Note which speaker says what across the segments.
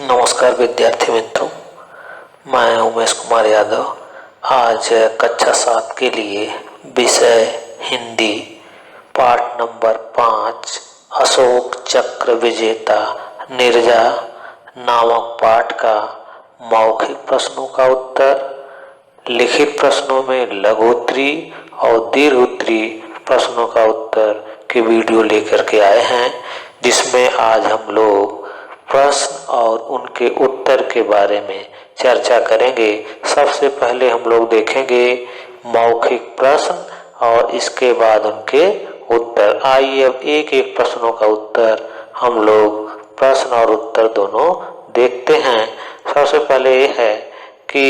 Speaker 1: नमस्कार विद्यार्थी मित्रों, मैं उमेश कुमार यादव। आज कक्षा 7 के लिए विषय हिंदी पाठ नंबर 5 अशोक चक्र विजेता नीरजा नामक पाठ का मौखिक प्रश्नों का उत्तर, लिखित प्रश्नों में लघुत्तरी और दीर्घोत्तरी प्रश्नों का उत्तर की वीडियो लेकर के आए हैं, जिसमें आज हम लोग प्रश्न और उनके उत्तर के बारे में चर्चा करेंगे। सबसे पहले हम लोग देखेंगे मौखिक प्रश्न और इसके बाद उनके उत्तर। आइए अब एक एक प्रश्नों का उत्तर हम लोग प्रश्न और उत्तर दोनों देखते हैं। सबसे पहले यह है कि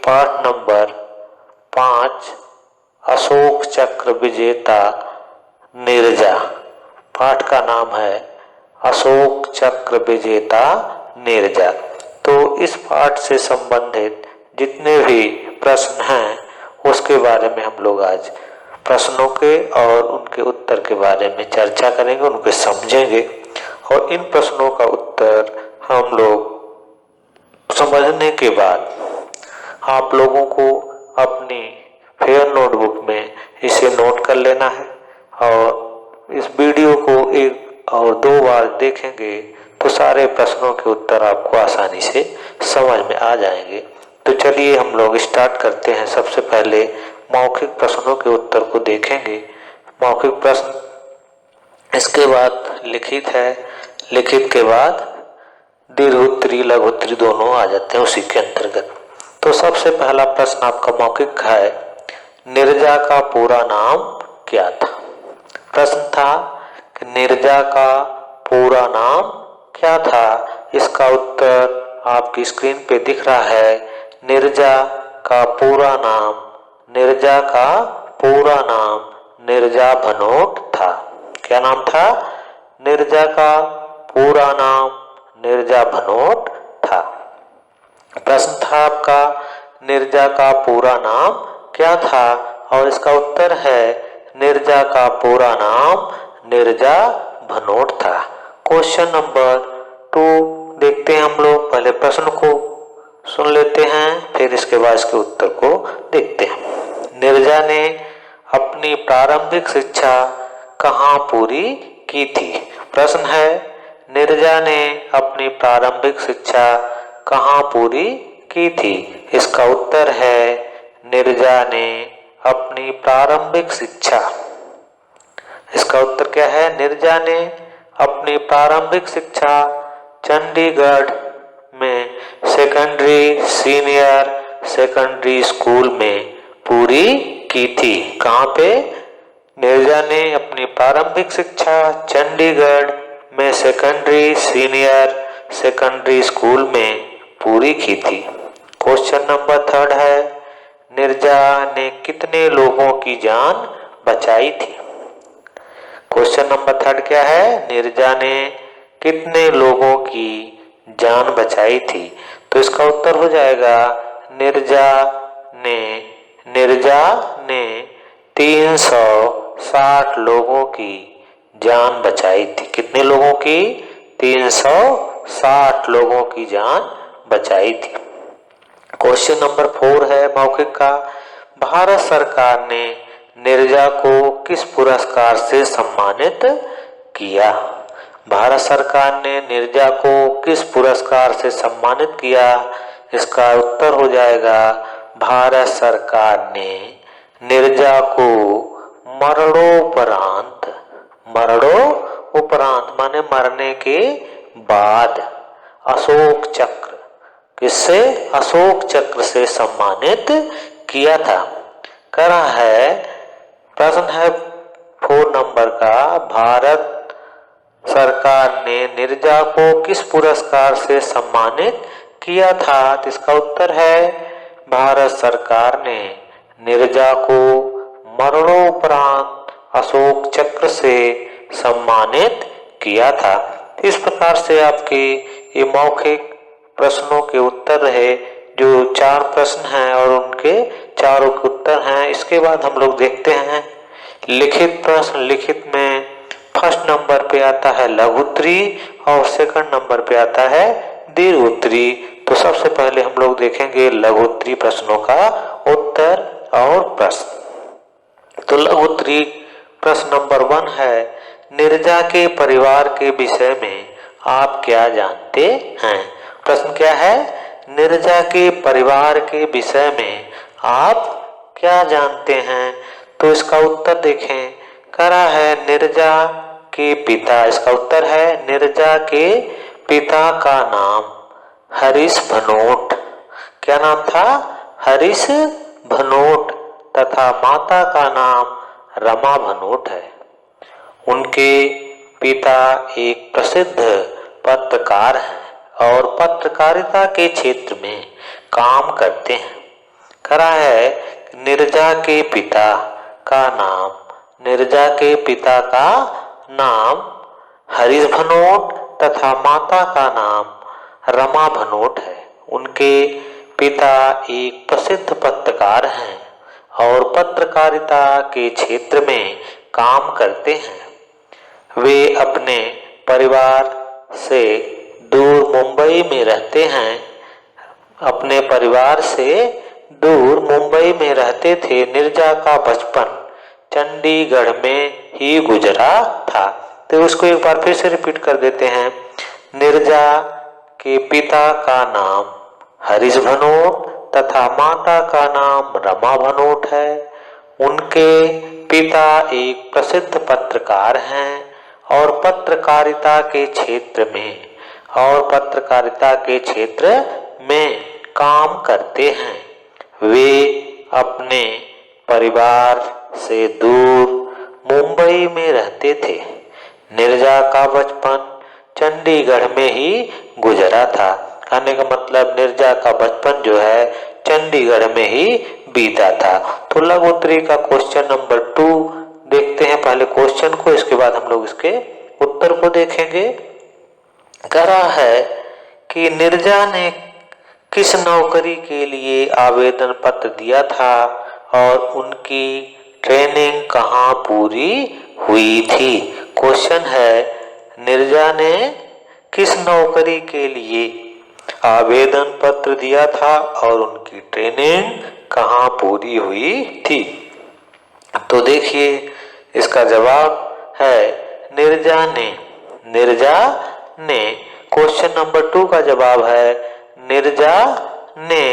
Speaker 1: पाठ नंबर 5 अशोक चक्र विजेता नीरजा, पाठ का नाम है अशोक चक्र विजेता नीरजा। तो इस पाठ से संबंधित जितने भी प्रश्न हैं उसके बारे में हम लोग आज प्रश्नों के और उनके उत्तर के बारे में चर्चा करेंगे, उनको समझेंगे और इन प्रश्नों का उत्तर हम लोग समझने के बाद आप लोगों को अपनी फेयर नोटबुक में इसे नोट कर लेना है और इस वीडियो को एक और 2 बार देखेंगे तो सारे प्रश्नों के उत्तर आपको आसानी से समझ में आ जाएंगे। तो चलिए हम लोग स्टार्ट करते हैं। सबसे पहले मौखिक प्रश्नों के उत्तर को देखेंगे। मौखिक प्रश्न, इसके बाद लिखित है, लिखित के बाद दीर्घोत्तरी लघुत्तरी दोनों आ जाते हैं उसी के अंतर्गत। तो सबसे पहला प्रश्न आपका मौखिक है, नीरजा का पूरा नाम क्या था? प्रश्न था कि नीरजा का पूरा नाम क्या था? इसका उत्तर आपकी स्क्रीन पे दिख रहा है। नीरजा का पूरा नाम, नीरजा का पूरा नाम नीरजा भनोट था। क्या नाम था? नीरजा का पूरा नाम नीरजा भनोट था। प्रश्न था आपका नीरजा का पूरा नाम क्या था और इसका उत्तर है नीरजा का पूरा नाम नीरजा भनोट था। क्वेश्चन नंबर 2 देखते हैं हम लोग। पहले प्रश्न को सुन लेते हैं, फिर इसके बाद इसके उत्तर को देखते हैं। नीरजा ने अपनी प्रारंभिक शिक्षा कहाँ पूरी की थी? प्रश्न है, नीरजा ने अपनी प्रारंभिक शिक्षा कहाँ पूरी की थी? इसका उत्तर है नीरजा ने अपनी प्रारंभिक शिक्षा, इसका उत्तर क्या है? नीरजा ने अपनी प्रारंभिक शिक्षा चंडीगढ़ में सेकेंडरी सीनियर सेकेंडरी स्कूल में पूरी की थी। कहाँ पे? नीरजा ने अपनी प्रारंभिक शिक्षा चंडीगढ़ में सेकेंडरी सीनियर सेकेंडरी स्कूल में पूरी की थी। क्वेश्चन नंबर 3 है, नीरजा ने कितने लोगों की जान बचाई थी? क्वेश्चन नंबर 3 क्या है? नीरजा ने कितने लोगों की जान बचाई थी? तो इसका उत्तर हो जाएगा नीरजा ने 360 लोगों की जान बचाई थी। कितने लोगों की? 360 लोगों की जान बचाई थी। क्वेश्चन नंबर 4 है मौखिक का, भारत सरकार ने नीरजा को किस पुरस्कार से सम्मानित किया? भारत सरकार ने नीरजा को किस पुरस्कार से सम्मानित किया? इसका उत्तर हो जाएगा भारत सरकार ने नीरजा को मरणोपरांत, मरणोपरांत माने मरने के बाद अशोक चक्र, किससे? अशोक चक्र से सम्मानित किया था। करा है, प्रश्न है 4 नंबर का, भारत सरकार ने नीरजा को किस पुरस्कार से सम्मानित किया था? तो इसका उत्तर है भारत सरकार ने नीरजा को मरणोपरांत अशोक चक्र से सम्मानित किया था। इस प्रकार से आपके ये मौखिक प्रश्नों के उत्तर रहे, जो 4 प्रश्न हैं और उनके चारों के उत्तर हैं। इसके बाद हम लोग देखते हैं लिखित प्रश्न। लिखित में फर्स्ट नंबर पे आता है लघुत्तरी और सेकंड नंबर पे आता है दीर्घ उत्तरी। तो सबसे पहले हम लोग देखेंगे लघु उत्तरी प्रश्नों का उत्तर और प्रश्न। तो लघु उत्तरी प्रश्न नंबर 1 है, नीरजा के परिवार के विषय में आप क्या जानते हैं? प्रश्न क्या है? नीरजा के परिवार के विषय में आप क्या जानते हैं? तो इसका उत्तर देखें, करा है नीरजा के पिता। इसका उत्तर है नीरजा के पिता का नाम हरीश भनोट। क्या नाम था? हरीश भनोट। तथा माता का नाम रमा भनोट है। उनके पिता एक प्रसिद्ध पत्रकार हैं और पत्रकारिता के क्षेत्र में काम करते हैं। करा है नीरजा के पिता का नाम हरीश भनोट तथा माता का नाम रमा भनोट है। उनके पिता एक प्रसिद्ध पत्रकार हैं और पत्रकारिता के क्षेत्र में काम करते हैं। वे अपने परिवार से दूर मुंबई में रहते हैं। अपने परिवार से दूर मुंबई में रहते थे। नीरजा का बचपन चंडीगढ़ में ही गुजरा था। तो उसको एक बार फिर से रिपीट कर देते हैं। नीरजा के पिता का नाम हरीश भनोट तथा माता का नाम रमा भनोट है। उनके पिता एक प्रसिद्ध पत्रकार हैं और पत्रकारिता के क्षेत्र में काम करते हैं। वे अपने परिवार से दूर मुंबई में रहते थे। नीरजा का बचपन चंडीगढ़ में ही गुजरा था। कहने का मतलब नीरजा का बचपन जो है चंडीगढ़ में ही बीता था। तो लघु उत्तरी का क्वेश्चन नंबर 2 देखते हैं। पहले क्वेश्चन को, इसके बाद हम लोग इसके उत्तर को देखेंगे। करा है कि नीरजा ने किस नौकरी के लिए आवेदन पत्र दिया था और उनकी ट्रेनिंग कहाँ पूरी हुई थी? क्वेश्चन है, नीरजा ने किस नौकरी के लिए आवेदन पत्र दिया था और उनकी ट्रेनिंग कहाँ पूरी हुई थी? तो देखिए इसका जवाब है नीरजा ने। क्वेश्चन नंबर 2 का जवाब है नीरजा ने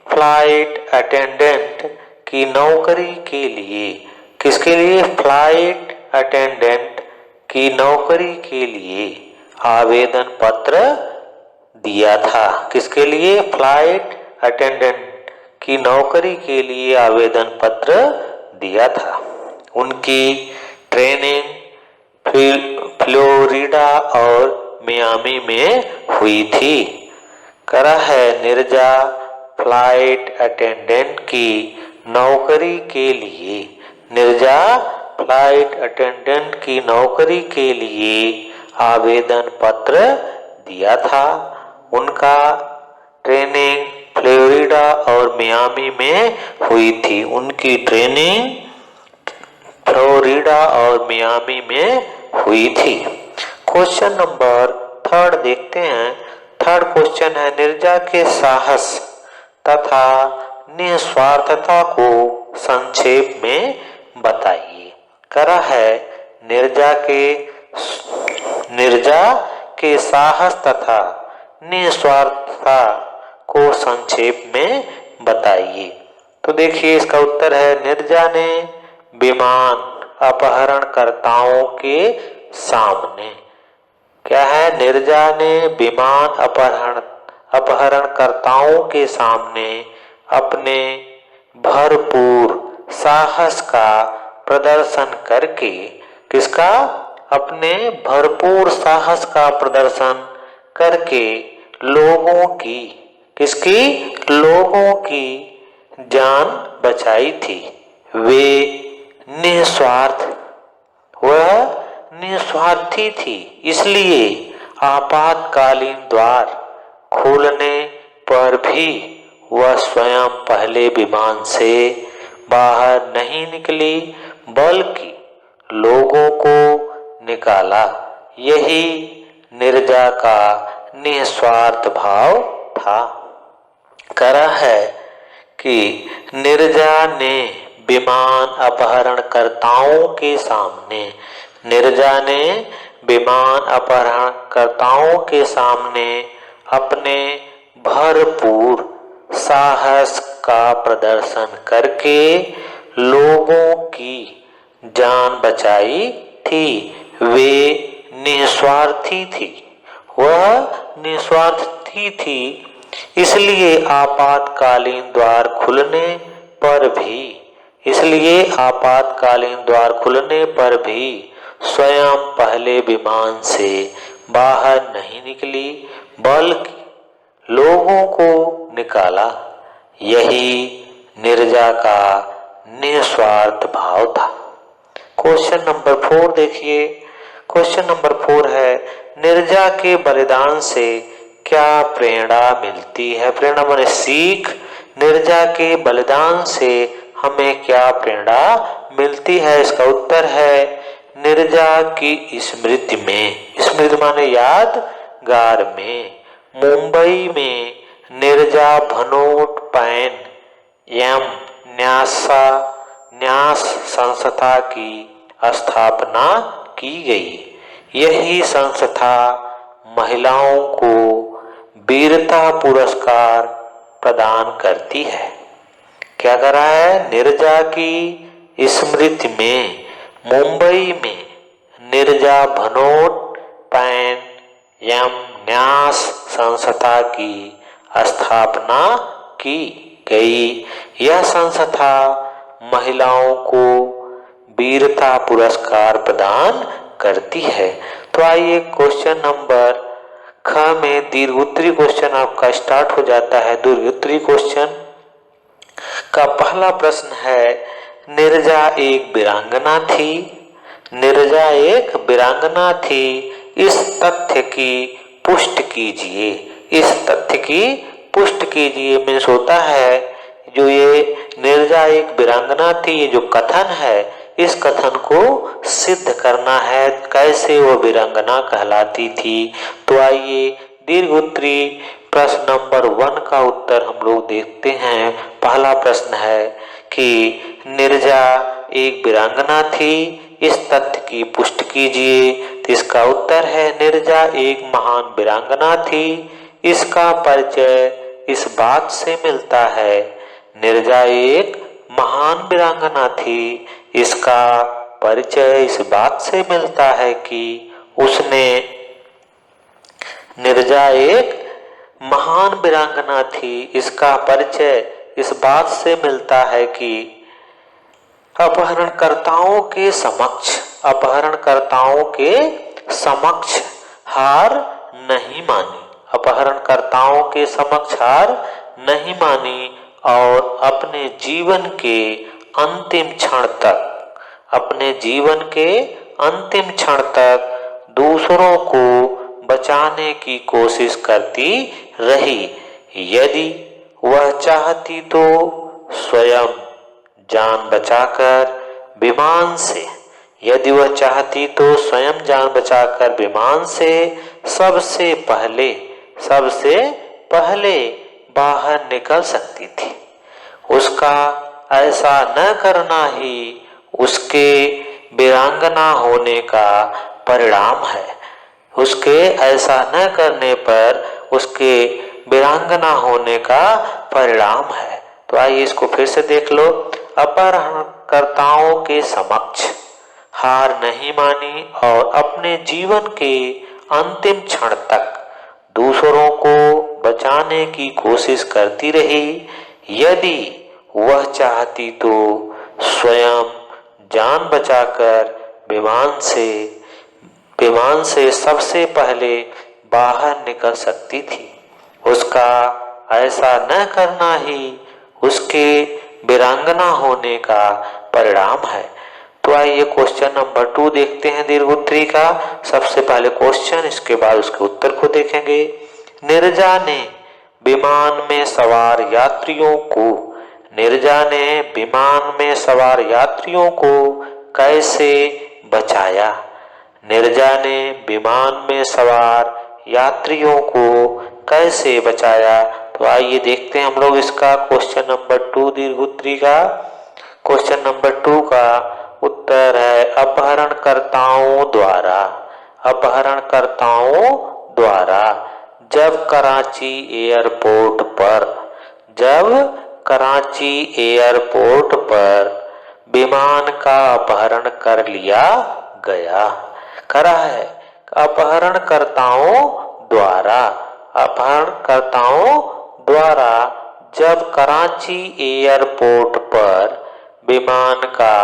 Speaker 1: फ्लाइट अटेंडेंट की नौकरी के लिए, किसके लिए? फ्लाइट अटेंडेंट की नौकरी के लिए आवेदन पत्र दिया था। किसके लिए? फ्लाइट अटेंडेंट की नौकरी के लिए आवेदन पत्र दिया था। उनकी ट्रेनिंग फ्लोरिडा और मियामी में हुई थी। करा है नीरजा फ्लाइट अटेंडेंट की नौकरी के लिए, आवेदन पत्र दिया था। उनका ट्रेनिंग फ्लोरिडा और मियामी में हुई थी। उनकी ट्रेनिंग फ्लोरिडा और मियामी में हुई थी। क्वेश्चन नंबर 3 देखते हैं। थर्ड क्वेश्चन है, नीरजा के साहस तथा निस्वार्थता को संक्षेप में बताइए। करा है नीरजा के साहस तथा निस्वार्थता को संक्षेप में बताइए। तो देखिए इसका उत्तर है, नीरजा ने विमान अपहरणकर्ताओं के सामने, क्या है? नीरजा ने विमान अपहरणकर्ताओं के सामने अपने भरपूर साहस का प्रदर्शन करके, किसका? अपने भरपूर साहस का प्रदर्शन करके लोगों की, किसकी? लोगों की जान बचाई थी। वह निस्वार्थी थी, इसलिए आपातकालीन द्वार खोलने पर भी वह स्वयं पहले विमान से बाहर नहीं निकली, बल्कि लोगों को निकाला। यही नीरजा का निस्वार्थ भाव था। करा है कि नीरजा ने विमान अपहरणकर्ताओं के सामने अपने भरपूर साहस का प्रदर्शन करके लोगों की जान बचाई थी। वह निस्वार्थी थी। इसलिए आपातकालीन द्वार खुलने पर भी स्वयं पहले विमान से बाहर नहीं निकली, बल्कि लोगों को निकाला। यही नीरजा का निस्वार्थ भाव था। क्वेश्चन नंबर 4 देखिए। क्वेश्चन नंबर 4 है, नीरजा के बलिदान से क्या प्रेरणा मिलती है? प्रेरणा माने सीख। नीरजा के बलिदान से हमें क्या प्रेरणा मिलती है? इसका उत्तर है नीरजा की स्मृति माने यादगार में मुंबई में नीरजा भनोट-पैन न्यास संस्था की स्थापना की गई। यही संस्था महिलाओं को वीरता पुरस्कार प्रदान करती है। क्या कर रहा है? नीरजा की स्मृति में मुंबई में नीरजा भनोट-पैन न्यास संस्था की स्थापना की गई। यह संस्था महिलाओं को वीरता पुरस्कार प्रदान करती है। तो आइए क्वेश्चन नंबर ख में दीर्घ उत्तरी क्वेश्चन आपका स्टार्ट हो जाता है। दीर्घ उत्तरी क्वेश्चन का पहला प्रश्न है, नीरजा एक वीरांगना थी। इस तथ्य की पुष्टि कीजिए। मीन्स होता है जो ये नीरजा एक वीरांगना थी, ये जो कथन है, इस कथन को सिद्ध करना है। कैसे वो वीरांगना कहलाती थी? तो आइए दीर्घ उत्तरी प्रश्न नंबर 1 का उत्तर हम लोग देखते हैं। पहला प्रश्न है कि नीरजा एक वीरांगना थी, इस तथ्य की पुष्टि कीजिए। तो इसका उत्तर है नीरजा एक महान वीरांगना थी। इसका परिचय इस बात से मिलता है, नीरजा एक महान वीरांगना थी। इसका परिचय इस बात से मिलता है कि नीरजा एक महान वीरांगना थी। इसका परिचय इस बात से मिलता है कि अपहरणकर्ताओं के समक्ष हार नहीं मानी और अपने जीवन के अंतिम क्षण तक दूसरों को बचाने की कोशिश करती रही। यदि वह चाहती तो स्वयं जान बचाकर विमान से सबसे पहले बाहर निकल सकती थी। उसका ऐसा न करना ही उसके वीरांगना होने का परिणाम है। उसके ऐसा न करने पर उसके वीरांगना होने का परिणाम है। तो आइए इसको फिर से देख लो। अपहरणकर्ताओं के समक्ष हार नहीं मानी और अपने जीवन के अंतिम क्षण तक दूसरों को बचाने की कोशिश करती रही। यदि वह चाहती तो स्वयं जान बचाकर विमान से सबसे पहले बाहर निकल सकती थी। उसका ऐसा न करना ही उसके वीरांगना होने का परिणाम है। तो आइए क्वेश्चन नंबर 2 देखते हैं दीर्घ उत्तरी का। सबसे पहले क्वेश्चन, इसके बाद उसके उत्तर को देखेंगे। नीरजा ने विमान में सवार यात्रियों को कैसे बचाया? नीरजा ने विमान में सवार यात्रियों को कैसे बचाया। तो आइए देखते हैं हम लोग इसका क्वेश्चन नंबर 2 दीर्घोत्तरी का। क्वेश्चन नंबर 2 का उत्तर है अपहरणकर्ताओं द्वारा। अपहरणकर्ताओं द्वारा जब कराची एयरपोर्ट पर विमान का अपहरण कर लिया गया। करा है अपहरणकर्ताओं द्वारा जब कराची एयरपोर्ट पर विमान का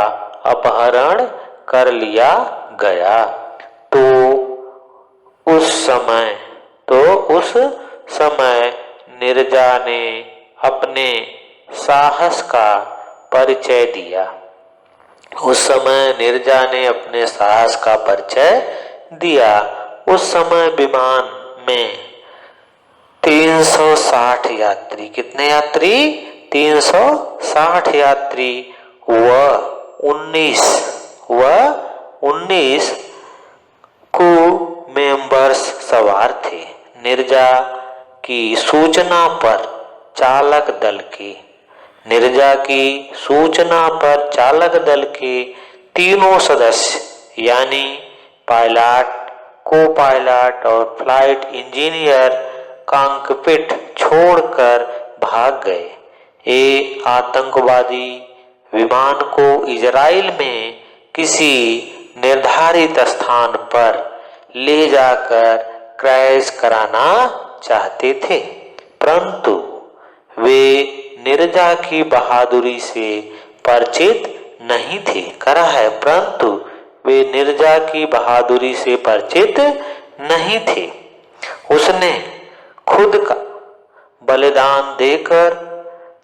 Speaker 1: अपहरण कर लिया गया तो उस समय नीरजा ने अपने साहस का परिचय दिया। उस समय नीरजा ने अपने साहस का परिचय दिया। उस समय विमान में 360 यात्री, कितने यात्री? 360 यात्री व 19 क्रू मेंबर्स सवार थे। नीरजा की सूचना पर चालक दल के तीनों सदस्य यानी पायलट, को पायलट और फ्लाइट इंजीनियर कॉकपिट छोड़कर भाग गए। ये आतंकवादी विमान को इजराइल में किसी निर्धारित स्थान पर ले जाकर क्रैश कराना चाहते थे, परंतु वे नीरजा की बहादुरी से परिचित नहीं थे। परंतु वे नीरजा की बहादुरी से परिचित नहीं थे। उसने खुद का बलिदान देकर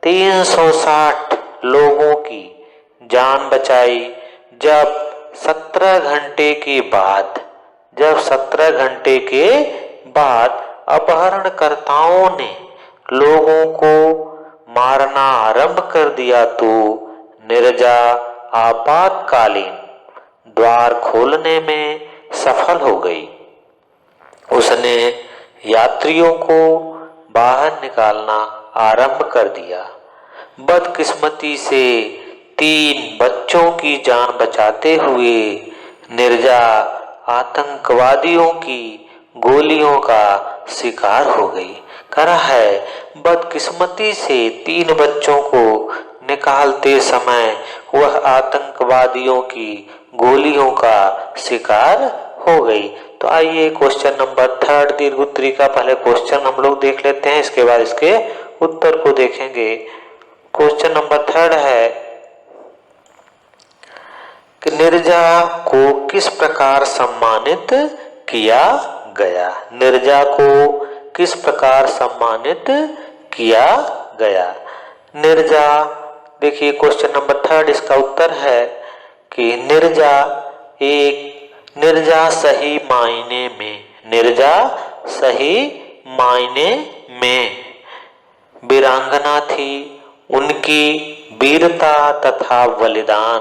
Speaker 1: 360 लोगों की जान बचाई। जब 17 घंटे के बाद अपहरणकर्ताओं ने लोगों को मारना आरंभ कर दिया तो नीरजा आपातकालीन द्वार खोलने में सफल हो गई। उसने यात्रियों को बाहर निकालना आरंभ कर दिया। बदकिस्मती से 3 बच्चों की जान बचाते हुए नीरजा आतंकवादियों की गोलियों का शिकार हो गई। बदकिस्मती से 3 बच्चों को निकालते समय वह आतंकवादियों की गोलियों का शिकार हो गई। तो आइए क्वेश्चन नंबर 3 दीर्घोत्तरी का पहले क्वेश्चन हम लोग देख लेते हैं, इसके बाद इसके उत्तर को देखेंगे। क्वेश्चन नंबर 3 है कि नीरजा को किस प्रकार सम्मानित किया गया। नीरजा को किस प्रकार सम्मानित किया गया। नीरजा, देखिए क्वेश्चन नंबर 3 इसका उत्तर है कि नीरजा सही मायने में वीरांगना थी। उनकी वीरता तथा बलिदान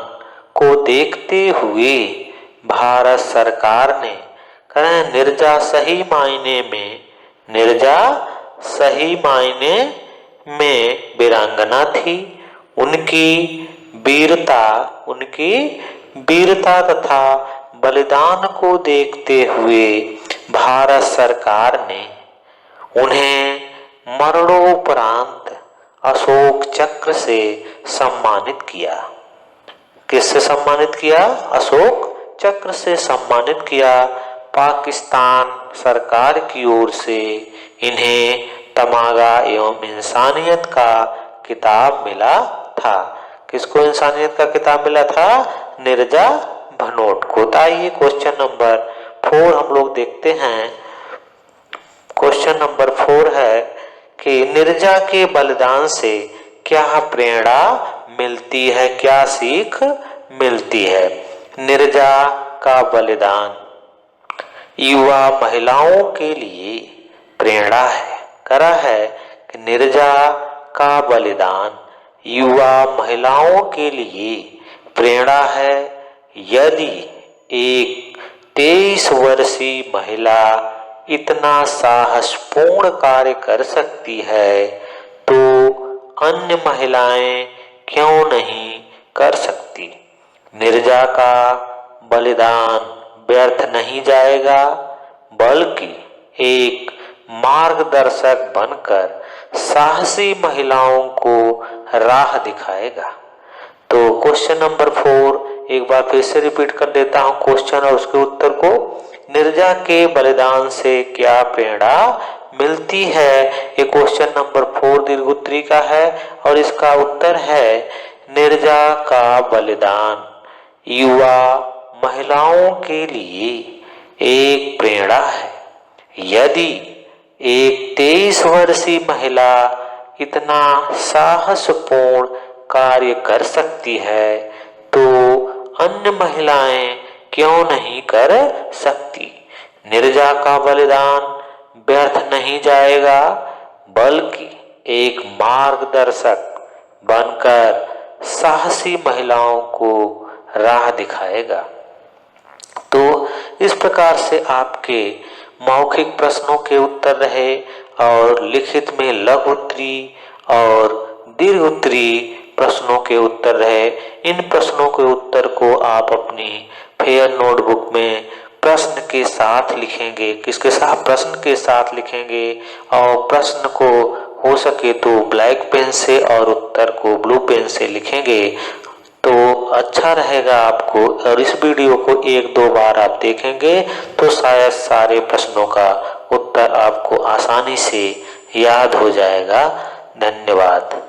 Speaker 1: को देखते हुए भारत सरकार ने नीरजा सही मायने में वीरांगना थी। उनकी वीरता तथा बलिदान को देखते हुए भारत सरकार ने उन्हें मरणोपरांत अशोक चक्र से सम्मानित किया। किससे सम्मानित किया? अशोक चक्र से सम्मानित किया। पाकिस्तान सरकार की ओर से इन्हें तमगा एवं इंसानियत का किताब मिला था। किसको इंसानियत का किताब मिला था? नीरजा भनोट को। आइए क्वेश्चन नंबर 4 हम लोग देखते हैं। क्वेश्चन नंबर 4 है कि नीरजा के बलिदान से क्या प्रेरणा मिलती है, क्या सीख मिलती है। नीरजा का बलिदान युवा महिलाओं के लिए प्रेरणा है। कि नीरजा का बलिदान युवा महिलाओं के लिए प्रेरणा है। यदि एक 23 वर्षीय महिला इतना साहसपूर्ण कार्य कर सकती है तो अन्य महिलाएं क्यों नहीं कर सकती। नीरजा का बलिदान व्यर्थ नहीं जाएगा, बल्कि एक मार्गदर्शक बनकर साहसी महिलाओं को राह दिखाएगा। तो क्वेश्चन नंबर 4 एक बार फिर से रिपीट कर देता हूं क्वेश्चन और उसके उत्तर को। नीरजा के बलिदान से क्या प्रेरणा मिलती है? ये क्वेश्चन नंबर 4 दीर्घ उत्तरी का है और इसका उत्तर है नीरजा का बलिदान युवा महिलाओं के लिए एक प्रेरणा है। यदि एक 23 वर्षीय महिला इतना साहसपूर्ण कार्य कर सकती है तो अन्य महिलाएं क्यों नहीं कर सकती। नीरजा का बलिदान व्यर्थ नहीं जाएगा, बल्कि एक मार्गदर्शक बनकर साहसी महिलाओं को राह दिखाएगा। तो इस प्रकार से आपके मौखिक प्रश्नों के उत्तर रहे और लिखित में लघु उत्तरी और दीर्घ उत्तरी प्रश्नों के उत्तर रहे। इन प्रश्नों के उत्तर को आप अपनी फेयर नोटबुक में प्रश्न के साथ लिखेंगे। किसके साथ? प्रश्न के साथ लिखेंगे और प्रश्न को हो सके तो ब्लैक पेन से और उत्तर को ब्लू पेन से लिखेंगे तो अच्छा रहेगा आपको। और इस वीडियो को 1-2 बार आप देखेंगे तो शायद सारे प्रश्नों का उत्तर आपको आसानी से याद हो जाएगा। धन्यवाद।